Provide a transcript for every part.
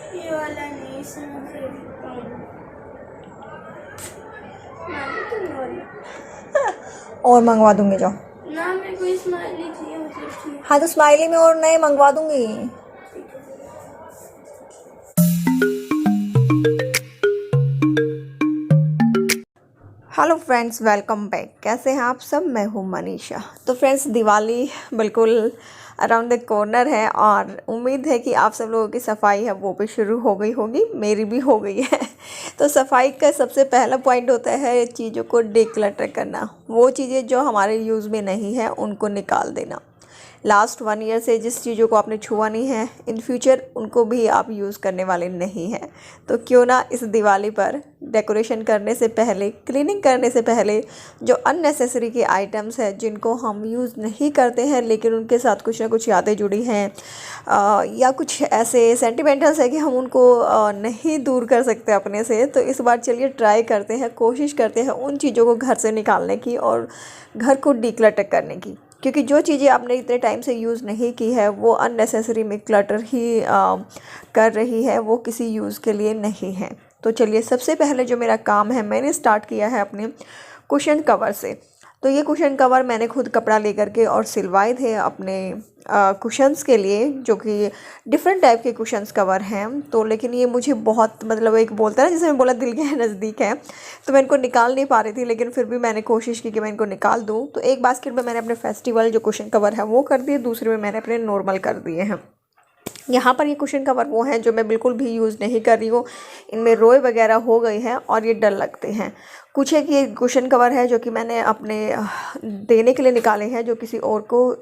ये वाला नहीं, इसमें फिर तुम वाला और मंगवा दूंगी जाओ। ना, मेरे को स्माइली चाहिए, मतलब ठीक। हाँ तो स्माइली में और नए मंगवा दूंगी। Hello friends, welcome back. कैसे हैं आप सब? मैं हूं मनीषा। तो फ्रेंड्स, दिवाली बिल्कुल अराउंड द कॉर्नर है और उम्मीद है कि आप सब लोगों की सफाई है वो भी शुरू हो गई होगी, मेरी भी हो गई है। तो सफाई का सबसे पहला पॉइंट होता है चीज़ों को डिक्लटर करना। वो चीज़ें जो हमारे यूज़ में नहीं है उनको निकाल देना। लास्ट 1 ईयर से जिस चीज़ों को आपने छुआ नहीं है, इन फ्यूचर उनको भी आप यूज़ करने वाले नहीं हैं। तो क्यों ना इस दिवाली पर डेकोरेशन करने से पहले, क्लीनिंग करने से पहले जो अननेसेसरी के आइटम्स हैं जिनको हम यूज़ नहीं करते हैं लेकिन उनके साथ कुछ ना कुछ यादें जुड़ी हैं या कुछ ऐसे सेंटिमेंटल्स है कि हम उनको नहीं दूर कर सकते अपने से, तो इस बार चलिए ट्राई करते हैं, कोशिश करते हैं उन चीज़ों को घर से निकालने की और घर को डिक्लटर करने की। क्योंकि जो चीज़ें आपने इतने टाइम से यूज़ नहीं की है वो अननेसेसरी में क्लटर ही कर रही है, वो किसी यूज़ के लिए नहीं है। तो चलिए, सबसे पहले जो मेरा काम है, मैंने स्टार्ट किया है अपने कुशन कवर से। तो ये कुशन कवर मैंने खुद कपड़ा लेकर के और सिलवाए थे अपने कुशन्स के लिए, जो कि डिफरेंट टाइप के कुशन्स कवर हैं। तो लेकिन ये मुझे बहुत, मतलब एक बोलता है ना, जैसे मैं बोला दिल के नज़दीक है, तो मैं इनको निकाल नहीं पा रही थी, लेकिन फिर भी मैंने कोशिश की कि मैं इनको निकाल दूँ। तो एक बास्केट में मैंने अपने फेस्टिवल जो कुशन कवर है वो कर दिए, दूसरे में मैंने अपने नॉर्मल कर दिए हैं। यहाँ पर ये कुशन कवर वो हैं जो मैं बिल्कुल भी यूज़ नहीं कर रही हूँ, इनमें रोए वगैरह हो गई हैं और ये डर लगते हैं। कुछ एक ये कुशन कवर है जो कि मैंने अपने देने के लिए निकाले हैं, जो किसी और को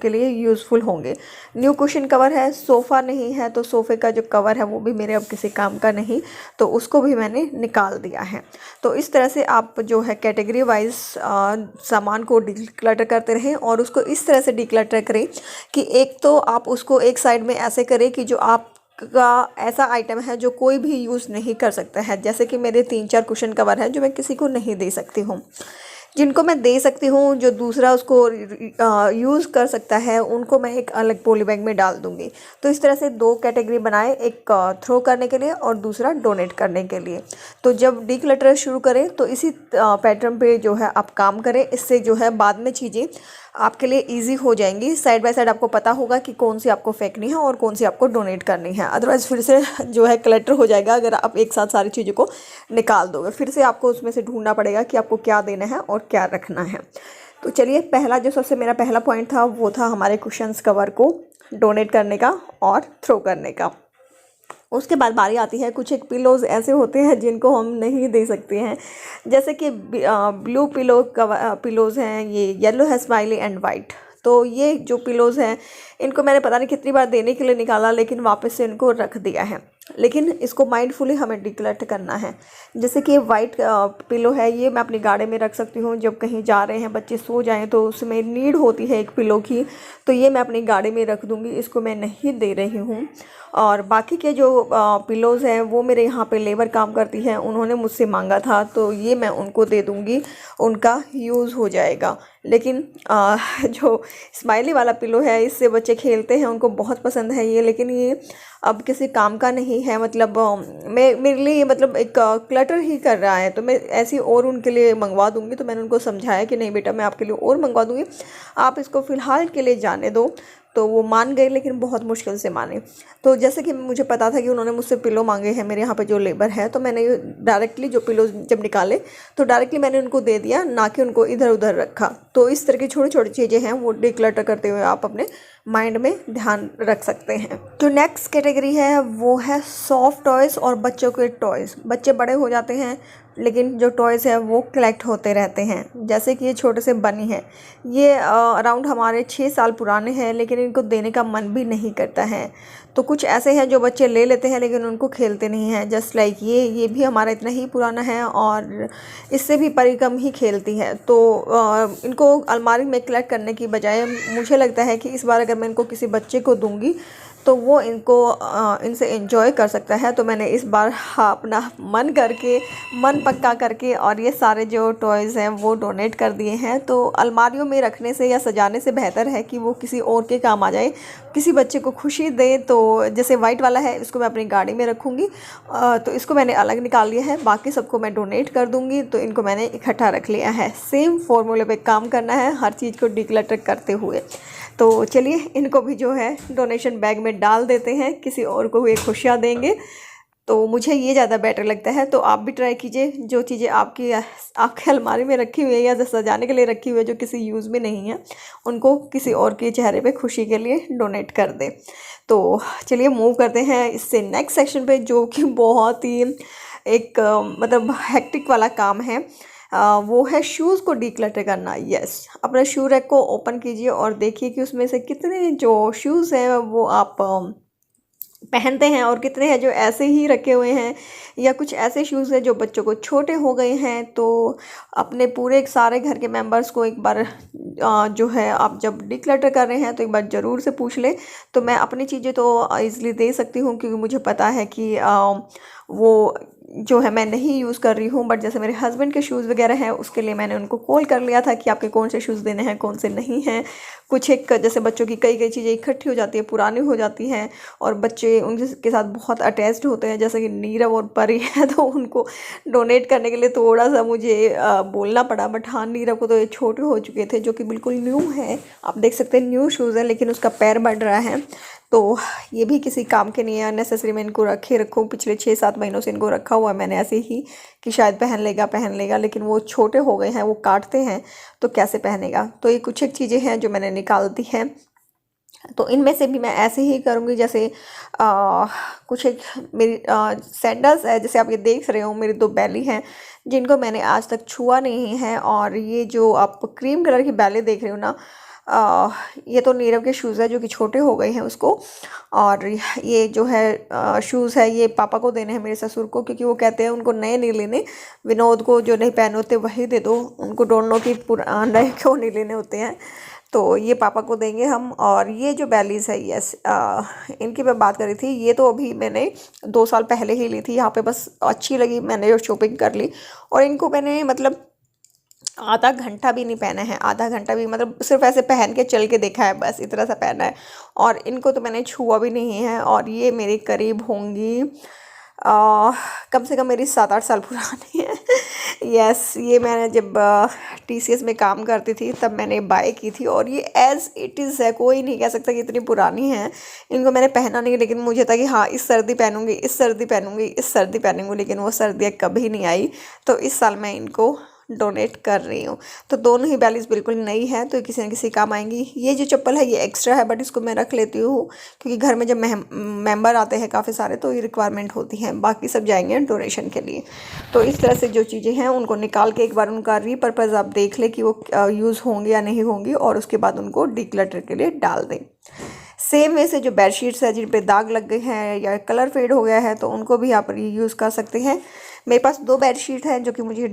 के लिए यूज़फुल होंगे। न्यू कुशन कवर है, सोफ़ा नहीं है तो सोफ़े का जो कवर है वो भी मेरे अब किसी काम का नहीं, तो उसको भी मैंने निकाल दिया है। तो इस तरह से आप जो है कैटेगरी वाइज सामान को डिक्लटर करते रहें और उसको इस तरह से डिक्लटर करें कि एक तो आप उसको एक साइड में ऐसे करें कि जो आप का ऐसा आइटम है जो कोई भी यूज़ नहीं कर सकता है। जैसे कि मेरे 3-4 कुशन कवर हैं जो मैं किसी को नहीं दे सकती हूँ, जिनको मैं दे सकती हूँ, जो दूसरा उसको यूज़ कर सकता है, उनको मैं एक अलग पॉली बैग में डाल दूँगी। तो इस तरह से 2 कैटेगरी बनाए, एक थ्रो करने के लिए और दूसरा डोनेट करने के लिए। तो जब डिक्लटर शुरू करें तो इसी पैटर्न पे जो है आप काम करें, इससे जो है बाद में चीज़ें आपके लिए इजी हो जाएंगी। साइड बाय साइड आपको पता होगा कि कौन सी आपको फेंकनी है और कौन सी आपको डोनेट करनी है। अदरवाइज़ फिर से जो है क्लटर हो जाएगा अगर आप एक साथ सारी चीज़ों को निकाल दोगे, फिर से आपको उसमें से ढूंढना पड़ेगा कि आपको क्या देना है और क्या रखना है। तो चलिए, पहला जो सबसे मेरा पहला पॉइंट था वो था हमारे कुशन्स कवर को डोनेट करने का और थ्रो करने का। उसके बाद बारी आती है, कुछ एक पिलोज़ ऐसे होते हैं जिनको हम नहीं दे सकते हैं, जैसे कि ब्लू पिलोज़ हैं, ये येलो है स्माइली एंड वाइट। तो ये जो पिलोज़ हैं इनको मैंने पता नहीं कितनी बार देने के लिए निकाला, लेकिन वापस से इनको रख दिया है। लेकिन इसको माइंडफुली हमें डिक्लटर करना है। जैसे कि वाइट पिलो है, ये मैं अपनी गाड़ी में रख सकती हूँ, जब कहीं जा रहे हैं बच्चे सो जाएं तो उसमें नीड होती है एक पिलो की, तो ये मैं अपनी गाड़ी में रख दूँगी, इसको मैं नहीं दे रही हूँ। और बाकी के जो पिलोज़ हैं वो मेरे यहाँ पे लेबर काम करती हैं, उन्होंने मुझसे मांगा था तो ये मैं उनको दे दूँगी, उनका यूज़ हो जाएगा। लेकिन जो स्माइली वाला पिलो है इससे बच्चे खेलते हैं, उनको बहुत पसंद है ये, लेकिन ये अब किसी काम का नहीं है। मतलब मेरे लिए मतलब एक क्लटर ही कर रहा है, तो मैं ऐसी और उनके लिए मंगवा दूँगी। तो मैंने उनको समझाया कि नहीं बेटा, मैं आपके लिए और मंगवा दूँगी, आप इसको फ़िलहाल के लिए जाने दो। तो वो मान गए, लेकिन बहुत मुश्किल से माने। तो जैसे कि मुझे पता था कि उन्होंने मुझसे पिलो मांगे हैं, मेरे यहाँ पे जो लेबर है, तो मैंने डायरेक्टली जो पिलो जब निकाले तो डायरेक्टली मैंने उनको दे दिया, ना कि उनको इधर उधर रखा। तो इस तरह की छोटी छोटी चीज़ें हैं वो डिक्लटर करते हुए आप अपने माइंड में ध्यान रख सकते हैं। तो नेक्स्ट कैटेगरी है वो है सॉफ्ट टॉयज़ और बच्चों के टॉयज़। बच्चे बड़े हो जाते हैं लेकिन जो टॉयज़ है वो कलेक्ट होते रहते हैं। जैसे कि ये छोटे से बनी है, ये अराउंड हमारे 6 साल पुराने हैं, लेकिन इनको देने का मन भी नहीं करता है। तो कुछ ऐसे हैं जो बच्चे ले लेते हैं लेकिन उनको खेलते नहीं हैं। जस्ट लाइक ये भी हमारा इतना ही पुराना है और इससे भी परी कम ही खेलती है। तो इनको अलमारी में कलेक्ट करने की बजाय मुझे लगता है कि इस बार अगर मैं इनको किसी बच्चे को दूंगी तो वो इनको इनसे एंजॉय कर सकता है। तो मैंने इस बार अपना मन पक्का करके और ये सारे जो टॉयज़ हैं वो डोनेट कर दिए हैं। तो अलमारियों में रखने से या सजाने से बेहतर है कि वो किसी और के काम आ जाए, किसी बच्चे को खुशी दे। तो जैसे वाइट वाला है इसको मैं अपनी गाड़ी में रखूँगी, तो इसको मैंने अलग निकाल लिया है, बाकी सबको मैं डोनेट कर दूँगी। तो इनको मैंने इकट्ठा रख लिया है। सेम फॉर्मूले पे काम करना है हर चीज़ को डिक्लटर करते हुए। तो चलिए इनको भी जो है डोनेशन बैग में डाल देते हैं, किसी और को ये खुशियाँ देंगे। तो मुझे ये ज़्यादा बेटर लगता है। तो आप भी ट्राई कीजिए, जो चीज़ें आपके अलमारी में रखी हुई है या सजाने के लिए रखी हुई है जो किसी यूज़ में नहीं है, उनको किसी और के चेहरे पे खुशी के लिए डोनेट कर दें। तो चलिए मूव करते हैं इससे नेक्स्ट सेक्शन पे, जो कि बहुत ही एक मतलब हेक्टिक वाला काम है। वो है शूज़ को डिक्लटर करना। यस, अपने शू रैक को ओपन कीजिए और देखिए कि उसमें से कितने जो शूज़ हैं वो आप पहनते हैं और कितने हैं जो ऐसे ही रखे हुए हैं, या कुछ ऐसे शूज़ हैं जो बच्चों को छोटे हो गए हैं। तो अपने पूरे सारे घर के मेंबर्स को एक बार जो है आप जब डिक्लटर कर रहे हैं तो एक बार ज़रूर से पूछ लें। तो मैं अपनी चीज़ें तो ईज़िली दे सकती हूँ क्योंकि मुझे पता है कि वो जो है मैं नहीं यूज़ कर रही हूँ। बट जैसे मेरे हस्बैंड के शूज़ वगैरह हैं उसके लिए मैंने उनको कॉल कर लिया था कि आपके कौन से शूज़ देने हैं, कौन से नहीं हैं। कुछ एक जैसे बच्चों की कई चीज़ें इकट्ठी हो जाती है, पुरानी हो जाती हैं और बच्चे उनके साथ बहुत अटैच्ड होते हैं, जैसे कि नीरव और परी है। तो उनको डोनेट करने के लिए थोड़ा सा मुझे बोलना पड़ा। बट हाँ, नीरव को तो ये छोटे हो चुके थे, जो कि बिल्कुल न्यू है। आप देख सकते हैं न्यू शूज़ है, लेकिन उसका पैर बढ़ रहा है। तो ये भी किसी काम के नहीं है, अननेसेसरी मैं इनको रखूँ। पिछले 6-7 महीनों से इनको रखा हुआ है मैंने ऐसे ही कि शायद पहन लेगा, लेकिन वो छोटे हो गए हैं, वो काटते हैं तो कैसे पहनेगा। तो ये कुछ एक चीज़ें हैं जो मैंने निकाल दी हैं। तो इनमें से भी मैं ऐसे ही करूँगी, जैसे कुछ एक मेरी सैंडल्स है, जैसे आप ये देख रहे हो मेरी 2 बैली हैं जिनको मैंने आज तक छुआ नहीं है। और ये जो आप क्रीम कलर की बैली देख रहे हो ना, ये तो नीरव के शूज़ है जो कि छोटे हो गए हैं उसको। और ये जो है शूज़ है ये पापा को देने हैं, मेरे ससुर को, क्योंकि वो कहते हैं उनको नए नहीं लेने, विनोद को जो नहीं पहने होते वही दे दो, उनको दोनों की नए क्यों नहीं लेने होते हैं। तो ये पापा को देंगे हम। और ये जो बैलीज़ है, यस, इनकी मैं बात कर रही थी। ये तो अभी मैंने 2 साल पहले ही ली थी, यहाँ पे बस अच्छी लगी, मैंने शॉपिंग कर ली। और इनको मैंने मतलब आधा घंटा भी नहीं पहना है, आधा घंटा भी मतलब सिर्फ ऐसे पहन के चल के देखा है, बस इतना सा पहना है। और इनको तो मैंने छुआ भी नहीं है। और ये मेरे करीब होंगी कम से कम मेरी 7-8 साल पुरानी है। यस, ये मैंने जब TCS में काम करती थी तब मैंने बाय की थी। और ये एज़ इट इज़ है, कोई नहीं कह सकता कि इतनी पुरानी है। इनको मैंने पहना नहीं, लेकिन मुझे था कि हाँ इस सर्दी पहनूंगी, इस सर्दी पहनूंगी, इस सर्दी पहनूंगी, लेकिन वो सर्दियाँ कभी नहीं आई। तो इस साल मैं इनको डोनेट कर रही हूँ। तो दोनों ही बैलीज बिल्कुल नई है, तो किसी न किसी काम आएंगी। ये जो चप्पल है ये एक्स्ट्रा है, बट इसको मैं रख लेती हूँ क्योंकि घर में जब मेंबर आते हैं काफ़ी सारे तो ये रिक्वायरमेंट होती हैं। बाकी सब जाएंगे डोनेशन के लिए। तो इस तरह से जो चीज़ें हैं उनको निकाल के एक बार उनका रीपर्पज़ आप देख लें कि वो यूज़ होंगे या नहीं होंगी, और उसके बाद उनको डिक्लटर के लिए डाल दें। सेम वे से जो बेडशीट्स है जिन पे दाग लग गए हैं या कलर फेड हो गया है तो उनको भी आप रीयूज़ कर सकते हैं। मेरे पास 2 बेडशीट हैं जो कि मुझे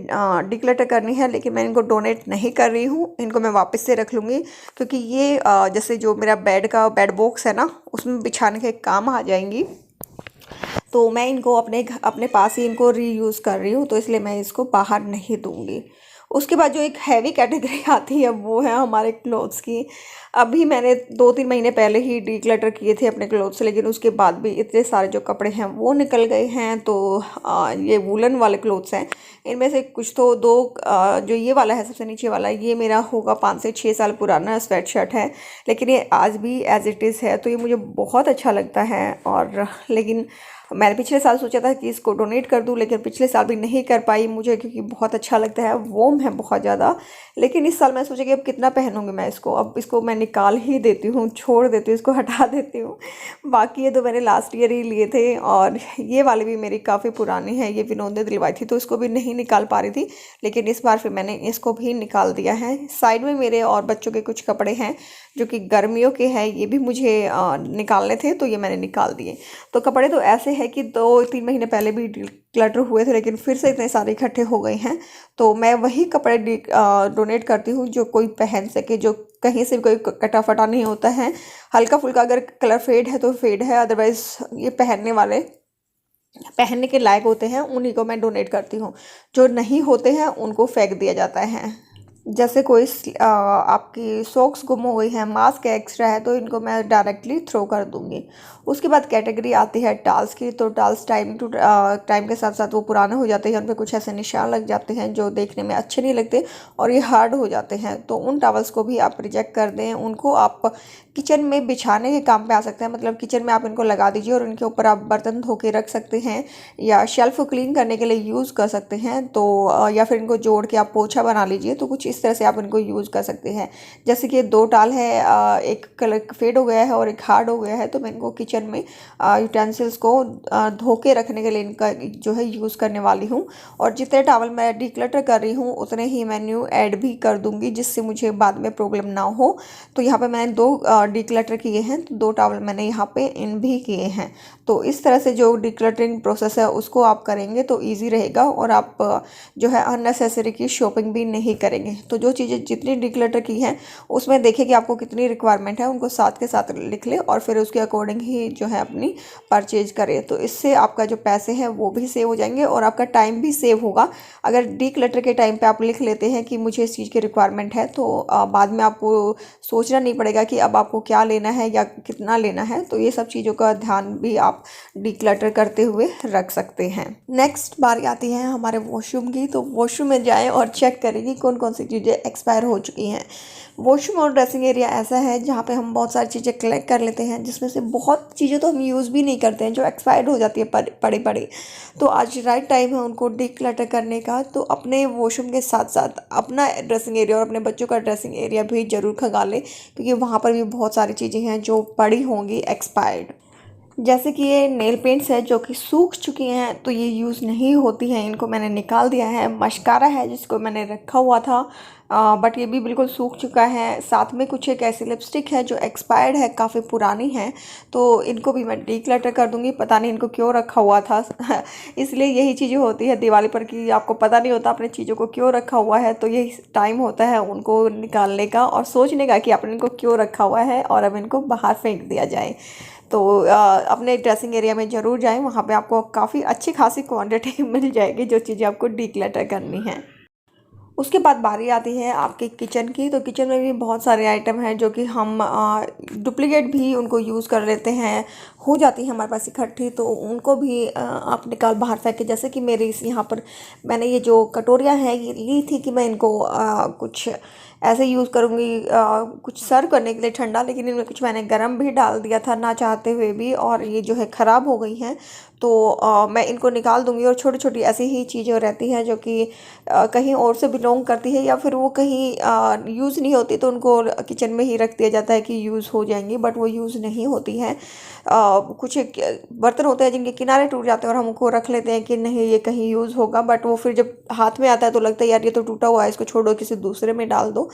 डिक्लटर करनी है, लेकिन मैं इनको डोनेट नहीं कर रही हूँ। इनको मैं वापस से रख लूँगी क्योंकि ये जैसे जो मेरा बेड बॉक्स है ना उसमें बिछाने के काम आ जाएंगी। तो मैं इनको अपने पास ही इनको रीयूज़ कर रही हूँ, तो इसलिए मैं इसको बाहर नहीं दूँगी। उसके बाद जो एक हैवी कैटेगरी आती है वो है हमारे क्लोथ्स की। अभी मैंने 2-3 महीने पहले ही डिक्लटर किए थे अपने क्लोथ्स, लेकिन उसके बाद भी इतने सारे जो कपड़े हैं वो निकल गए हैं। तो ये वूलन वाले क्लोथ्स हैं, इनमें से कुछ तो 2 जो ये वाला है सबसे नीचे वाला, ये मेरा होगा 5 से 6 साल पुराना स्वेट शर्ट है, लेकिन ये आज भी एज़ इट इज़ है। तो ये मुझे बहुत अच्छा लगता है। और लेकिन मैंने पिछले साल सोचा था कि इसको डोनेट कर दूं, लेकिन पिछले साल भी नहीं कर पाई मुझे, क्योंकि बहुत अच्छा लगता है, वॉर्म है बहुत ज़्यादा। लेकिन इस साल मैं सोचा कि अब कितना पहनूंगी मैं इसको, अब इसको मैं निकाल ही देती हूँ, छोड़ देती हूँ, इसको हटा देती हूँ। बाकी ये तो मैंने लास्ट ईयर ही लिए थे। और ये वाली भी मेरी काफ़ी पुरानी है, ये विनोद ने दिलवाई थी तो इसको भी नहीं निकाल पा रही थी, लेकिन इस बार फिर मैंने इसको भी निकाल दिया है। साइड में मेरे और बच्चों के कुछ कपड़े हैं जो कि गर्मियों के हैं, ये भी मुझे निकालने थे, तो ये मैंने निकाल दिए। तो कपड़े तो ऐसे है कि 2-3 महीने पहले भी क्लटर हुए थे, लेकिन फिर से इतने सारे इकट्ठे हो गए हैं। तो मैं वही कपड़े डोनेट करती हूँ जो कोई पहन सके, जो कहीं से कोई कटा फटा नहीं होता है। हल्का फुल्का अगर कलर फेड है तो फेड है, अदरवाइज ये पहनने के लायक होते हैं, उन्हीं को मैं डोनेट करती हूँ। जो नहीं होते हैं उनको फेंक दिया जाता है। जैसे कोई आपकी सॉक्स गुम हो गई है, मास्क एक्स्ट्रा है, तो इनको मैं डायरेक्टली थ्रो कर दूंगी। उसके बाद कैटेगरी आती है टाल्स की। तो टाल्स टाइम के साथ साथ वो पुराने हो जाते हैं, उन पर कुछ ऐसे निशान लग जाते हैं जो देखने में अच्छे नहीं लगते और ये हार्ड हो जाते हैं। तो उन टावल्स को भी आप रिजेक्ट कर दें। उनको आप किचन में बिछाने के काम पे आ सकते हैं, मतलब किचन में आप इनको लगा दीजिए और इनके ऊपर आप बर्तन धो के रख सकते हैं, या शेल्फ को क्लीन करने के लिए यूज़ कर सकते हैं। तो या फिर इनको जोड़ के आप पोछा बना लीजिए। तो कुछ इस तरह से आप इनको यूज़ कर सकते हैं। जैसे कि 2 टाल है, एक कलर फेड हो गया है और एक हार्ड हो गया है, तो मैं इनको किचन में यूटेंसिल्स को धो के रखने के लिए इनका जो है यूज़ करने वाली हूँ। और जितने टावल मैं डिक्लटर कर रही हूँ उतने ही मैं न्यू ऐड भी कर दूँगी, जिससे मुझे बाद में प्रॉब्लम ना हो। तो यहाँ पे मैंने 2 डिक्लटर किए हैं, तो 2 टावल मैंने यहाँ पे इन भी किए हैं। तो इस तरह से जो डिक्लटरिंग प्रोसेस है उसको आप करेंगे तो ईजी रहेगा, और आप जो है अननेसेसरी की शॉपिंग भी नहीं करेंगे। तो जो चीज़ें जितनी डिक्लटर की हैं उसमें देखिए कि आपको कितनी रिक्वायरमेंट है, उनको साथ के साथ लिख ले और फिर उसके अकॉर्डिंग ही जो है अपनी परचेज करें। तो इससे आपका जो पैसे हैं वो भी सेव हो जाएंगे और आपका टाइम भी सेव होगा। अगर डिक्लटर के टाइम पे आप लिख लेते हैं कि मुझे इस चीज़ की रिक्वायरमेंट है, तो बाद में आपको सोचना नहीं पड़ेगा कि अब आपको क्या लेना है या कितना लेना है। तो ये सब चीज़ों का ध्यान भी आप डिक्लटर करते हुए रख सकते हैं। नेक्स्ट बारी आती है हमारे वॉशरूम की। तो वॉशरूम में जाएं और चेक करें कि कौन कौन सी चीज़ें एक्सपायर हो चुकी हैं। वॉशरूम और ड्रेसिंग एरिया ऐसा है जहाँ पे हम बहुत सारी चीज़ें कलेक्ट कर लेते हैं, जिसमें से बहुत चीज़ें तो हम यूज़ भी नहीं करते हैं, जो एक्सपायर्ड हो जाती है पड़ी पड़ी। तो आज राइट टाइम है उनको डिक्लटर करने का। तो अपने वॉशरूम के साथ साथ अपना ड्रेसिंग एरिया और अपने बच्चों का ड्रेसिंग एरिया भी ज़रूर खंगालें, क्योंकि वहाँ पर भी बहुत सारी चीज़ें हैं जो पड़ी होंगी एक्सपायर्ड। जैसे कि ये नेल पेंट्स है जो कि सूख चुकी हैं, तो ये यूज़ नहीं होती हैं, इनको मैंने निकाल दिया है। मस्कारा है जिसको मैंने रखा हुआ था, बट ये भी बिल्कुल सूख चुका है। साथ में कुछ एक ऐसी लिपस्टिक है जो एक्सपायर्ड है, काफ़ी पुरानी है, तो इनको भी मैं डिक्लटर कर दूंगी। पता नहीं इनको क्यों रखा हुआ था इसलिए यही चीज़ें होती है दिवाली पर कि आपको पता नहीं होता अपने चीज़ों को क्यों रखा हुआ है। तो यही टाइम होता है उनको निकालने का और सोचने का कि आपने इनको क्यों रखा हुआ है और अब इनको बाहर फेंक दिया जाए। तो अपने ड्रेसिंग एरिया में ज़रूर जाएं, वहाँ पे आपको काफ़ी अच्छी खासी क्वांटिटी मिल जाएगी जो चीज़ें आपको डिक्लटर करनी है। उसके बाद बारी आती है आपके किचन की। तो किचन में भी बहुत सारे आइटम हैं जो कि हम डुप्लीकेट भी उनको यूज़ कर लेते हैं, हो जाती है हमारे पास इकट्ठी, तो उनको भी आप निकाल बाहर फेंके। जैसे कि मेरे इस यहाँ पर मैंने ये जो कटोरियाँ हैं ये ली थी कि मैं इनको कुछ ऐसे यूज़ करूँगी, कुछ सर्व करने के लिए ठंडा, लेकिन इनमें कुछ मैंने गर्म भी डाल दिया था ना चाहते हुए भी, और ये जो है ख़राब हो गई हैं। तो मैं इनको निकाल दूंगी। और छोटी छोटी ऐसी ही चीज़ें रहती हैं जो कि कहीं और से बिलोंग करती है या फिर वो कहीं यूज़ नहीं होती, तो उनको किचन में ही रख दिया जाता है कि यूज़ हो जाएंगी, बट वो यूज़ नहीं होती हैं। कुछ एक बर्तन होते हैं जिनके किनारे टूट जाते हैं और हम उनको रख लेते हैं कि नहीं ये कहीं यूज़ होगा, बट वो फिर जब हाथ में आता है तो लगता है यार ये तो टूटा हुआ है, इसको छोड़ो किसी दूसरे में डाल दो।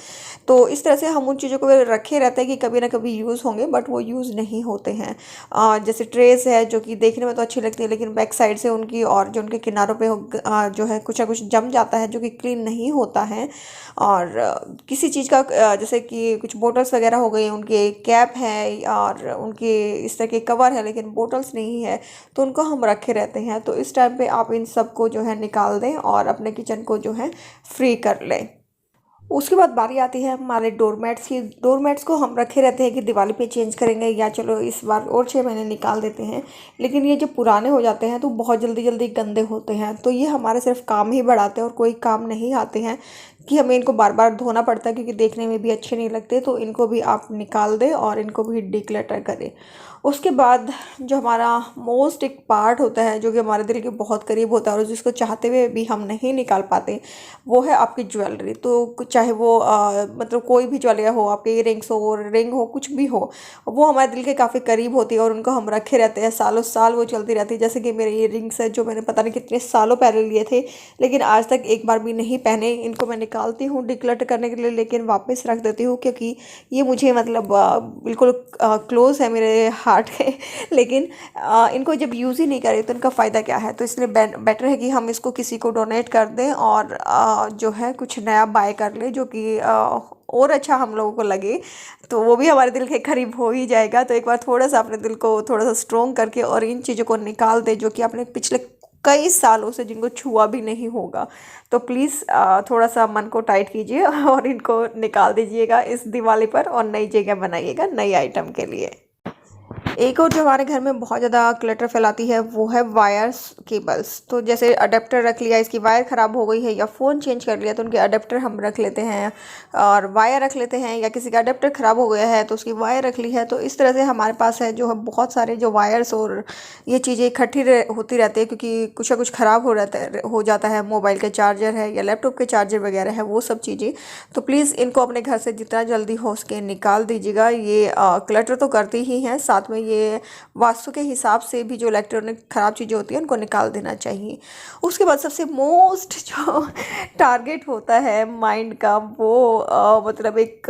तो इस तरह से हम उन चीज़ों को रखे रहते हैं कि कभी ना कभी यूज़ होंगे, बट वो यूज़ नहीं होते हैं। जैसे ट्रेस है जो कि देखने में तो अच्छी लगती है, लेकिन बैक साइड से उनकी और जो उनके किनारों पे जो है कुछ ना कुछ जम जाता है जो कि क्लीन नहीं होता है। और किसी चीज़ का जैसे कि कुछ बोटल्स वगैरह हो गई, उनके कैप है और उनके इस तरह के कवर है लेकिन बोटल्स नहीं है, तो उनको हम रखे रहते हैं। तो इस टाइम पे आप इन सब को जो है निकाल दें और अपने किचन को जो है फ्री कर लें। उसके बाद बारी आती है हमारे डोरमैट्स की। डोरमैट्स को हम रखे रहते हैं कि दिवाली पे चेंज करेंगे या चलो इस बार और 6 महीने निकाल देते हैं, लेकिन ये जब पुराने हो जाते हैं तो बहुत जल्दी जल्दी गंदे होते हैं। तो ये हमारे सिर्फ काम ही बढ़ाते हैं और कोई काम नहीं आते हैं कि हमें इनको बार बार धोना पड़ता है, क्योंकि देखने में भी अच्छे नहीं लगते। तो इनको भी आप निकाल दें और इनको भी डिक्लटर करें। उसके बाद जो हमारा मोस्ट एक पार्ट होता है जो कि हमारे दिल के बहुत करीब होता है और जिसको चाहते हुए भी हम नहीं निकाल पाते, वो है आपकी ज्वेलरी। तो चाहे वो मतलब कोई भी ज्वेलरी हो, आपके इयररिंग्स हो, रिंग हो, कुछ भी हो, वो हमारे दिल के काफ़ी करीब होती है और उनको हम रखे रहते हैं, सालों साल वो चलती रहती है। जैसे कि मेरे इयररिंग्स है जो मैंने पता नहीं कितने सालों पहले लिए थे, लेकिन आज तक एक बार भी नहीं पहने। इनको मैं निकालती हूँ डिक्लटर करने के लिए, लेकिन वापस रख देती हूँ क्योंकि ये मुझे मतलब बिल्कुल क्लोज़ है मेरे हार्ट के। लेकिन इनको जब यूज़ ही नहीं करें तो इनका फ़ायदा क्या है, तो इसलिए बेटर है कि हम इसको किसी को डोनेट कर दें और जो है कुछ नया बाय कर ले जो कि और अच्छा हम लोगों को लगे, तो वो भी हमारे दिल के करीब हो ही जाएगा। तो एक बार थोड़ा सा अपने दिल को थोड़ा सा स्ट्रोंग करके और इन चीज़ों को निकाल दे जो कि आपने पिछले कई सालों से जिनको छुआ भी नहीं होगा, तो प्लीज़ थोड़ा सा मन को टाइट कीजिए और इनको निकाल दीजिएगा इस दिवाली पर और नई जगह बनाइएगा नई आइटम के लिए। एक और जो हमारे घर में बहुत ज़्यादा क्लटर फैलाती है वो है वायर्स केबल्स। तो जैसे अडेप्टर रख लिया, इसकी वायर ख़राब हो गई है या फ़ोन चेंज कर लिया तो उनके अडेप्टर हम रख लेते हैं और वायर रख लेते हैं, या किसी का अडेप्टर ख़राब हो गया है तो उसकी वायर रख ली है। तो इस तरह से हमारे पास है जो है बहुत सारे जो वायर्स और ये चीज़ें इकट्ठी होती रहती है क्योंकि कुछ ना कुछ ख़राब हो जाता है। मोबाइल के चार्जर है या लैपटॉप के चार्जर वगैरह है वो सब चीज़ें, तो प्लीज़ इनको अपने घर से जितना जल्दी हो सके निकाल दीजिएगा। ये क्लटर तो करती ही हैं, साथ में ये वास्तु के हिसाब से भी जो इलेक्ट्रॉनिक ख़राब चीज़ें होती हैं उनको निकाल देना चाहिए। उसके बाद सबसे मोस्ट जो टारगेट होता है माइंड का वो मतलब एक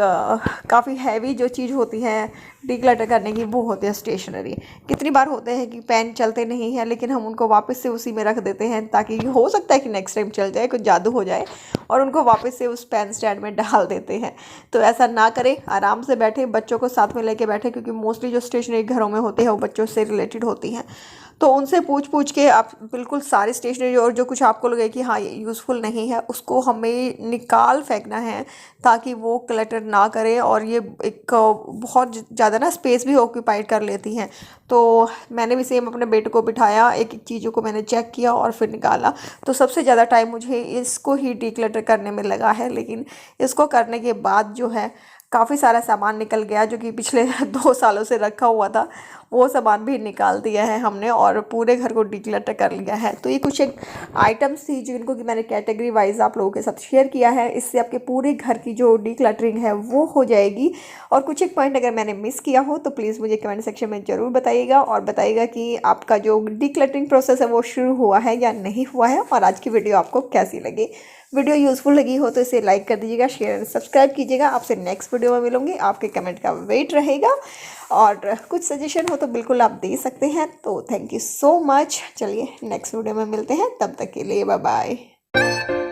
काफ़ी हैवी जो चीज़ होती है डिक्लटर करने की वो होती है स्टेशनरी। कितनी बार होते हैं कि पेन चलते नहीं हैं लेकिन हम उनको वापस से उसी में रख देते हैं ताकि हो सकता है कि नेक्स्ट टाइम चल जाए, कुछ जादू हो जाए और उनको वापस से उस पेन स्टैंड में डाल देते हैं। तो ऐसा ना करें, आराम से बैठे, बच्चों को साथ में लेके बैठे क्योंकि मोस्टली जो स्टेशनरी घरों में होते हैं वो बच्चों से रिलेटेड होती हैं। तो उनसे पूछ के आप बिल्कुल सारी स्टेशनरी और जो कुछ आपको लगे कि हाँ ये यूज़फुल नहीं है उसको हमें निकाल फेंकना है ताकि वो क्लटर ना करे और ये एक बहुत ज़्यादा ना स्पेस भी ऑक्यूपाइड कर लेती हैं। तो मैंने भी सेम अपने बेटे को बिठाया, एक एक चीज़ों को मैंने चेक किया और फिर निकाला। तो सबसे ज़्यादा टाइम मुझे इसको ही डिक्लटर करने में लगा है, लेकिन इसको करने के बाद जो है काफ़ी सारा सामान निकल गया जो कि पिछले 2 सालों से रखा हुआ था, वो सामान भी निकाल दिया है हमने और पूरे घर को डिक्लटर कर लिया है। तो ये कुछ एक आइटम्स थी जिनको कि मैंने कैटेगरी वाइज आप लोगों के साथ शेयर किया है। इससे आपके पूरे घर की जो डिक्लटरिंग है वो हो जाएगी। और कुछ एक पॉइंट अगर मैंने मिस किया हो तो प्लीज़ मुझे कमेंट सेक्शन में ज़रूर बताइएगा और बताइएगा कि आपका जो डिक्लटरिंग प्रोसेस है वो शुरू हुआ है या नहीं हुआ है और आज की वीडियो आपको कैसी लगी। वीडियो यूज़फुल लगी हो तो इसे लाइक कर दीजिएगा, शेयर एंड सब्सक्राइब कीजिएगा। आपसे नेक्स्ट वीडियो में मिलूंगी, आपके कमेंट का वेट रहेगा और कुछ सजेशन हो तो बिल्कुल आप दे सकते हैं। तो थैंक यू सो मच। चलिए नेक्स्ट वीडियो में मिलते हैं, तब तक के लिए बाय बाय।